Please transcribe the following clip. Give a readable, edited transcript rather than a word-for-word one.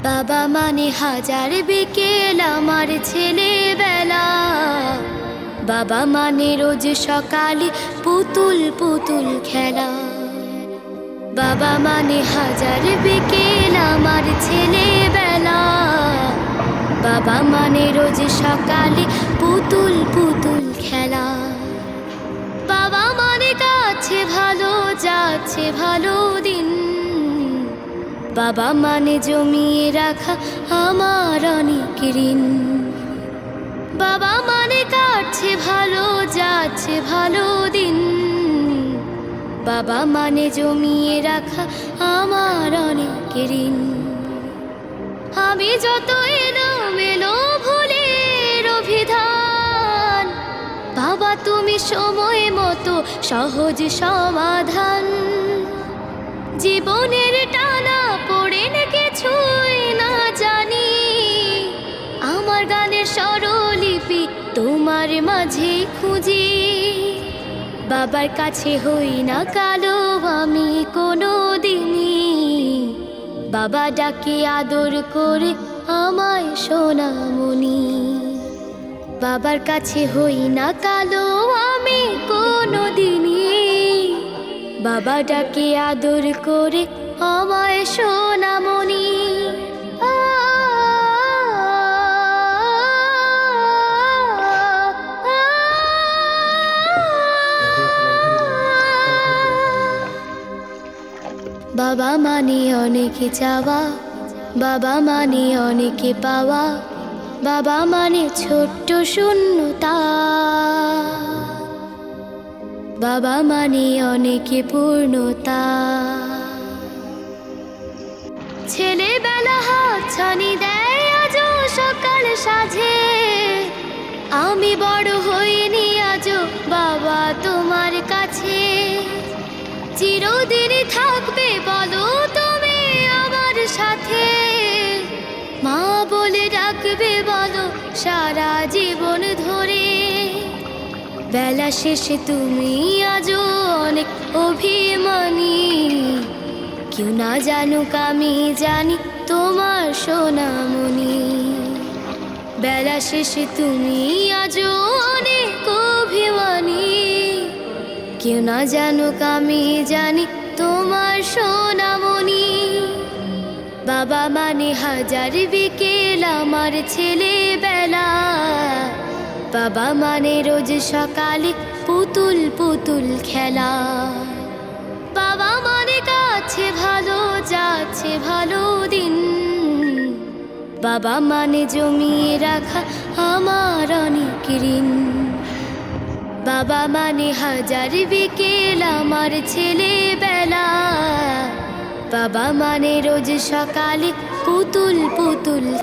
বাবা মানে হাজার বিকেল আমার ছেলেবেলা। বাবা মানে রোজ সকালে পুতুল পুতুল খেলা। বাবা মানে হাজার বিকেল আমার ছেলেবেলা। বাবা মানে রোজ সকালে পুতুল পুতুল খেলা। বাবা মানে কাছে ভালো যাচ্ছে ভালো দিন। বাবা মানে জমিয়ে রাখা আমার অনেক ঋণ। বাবা মানে কাটছে ভালো যাচ্ছে ভালো দিন। বাবা মানে জমিয়ে রাখা আমার অনেক ঋণ। আমি যত এলোমেলো ভুলের অভিধান, বাবা তুমি সময় মতো সহজ সমাধান। জীবনের টানা পড়ে কিছুই না জানি, আমার গানের স্বরলিপি তোমার মাঝে খুঁজি। বাবার কাছে হই না কালো আমি কোনো দিনই, বাবা ডাকে আদর করে আমায় সোনামণি। বাবার কাছে হই না কালো আমি কোনো দিনই, বাবা ডাকে আদর করে আমায় সোনামণি। বাবা মানে অনেক চাওয়া, বাবা মানে অনেক পাওয়া। বাবা মানে ছোট্ট শূন্যতা, বাবা মানে অনেক পূর্ণতা। ছেলেবেলা হাতছানি দেয় আজও সকাল সাজে। আমি বড় হইনি আজও বাবা তোমার কাছে। চিরদিন থাকবে বলো তুমি আমার সাথে, মা বলে ডাকবে বলো সারা জীবন ধরে। বেলা শেষে তুমি আজও অনেক অভিমানী, কেউ না জানুক আমি জানি তোমার সোনামণি। বেলা শেষে তুমি আজও অনেক অভিমানী, কেউ না জানুক আমি জানি তোমার সোনামণি। বাবা মানে হাজার বিকেল আমার ছেলেবেলা। বাবা মানে রোজ সকালে পুতুল পুতুল খেলা। বাবা মানে কাছে ভালো যাচ্ছে ভালো দিন। বাবা মানে জমিয়ে রাখা আমার অনেক ঋণ। বাবা মানে হাজার বিকেল আমার ছেলেবেলা। বাবা মানে রোজ সকালে পুতুল পুতুল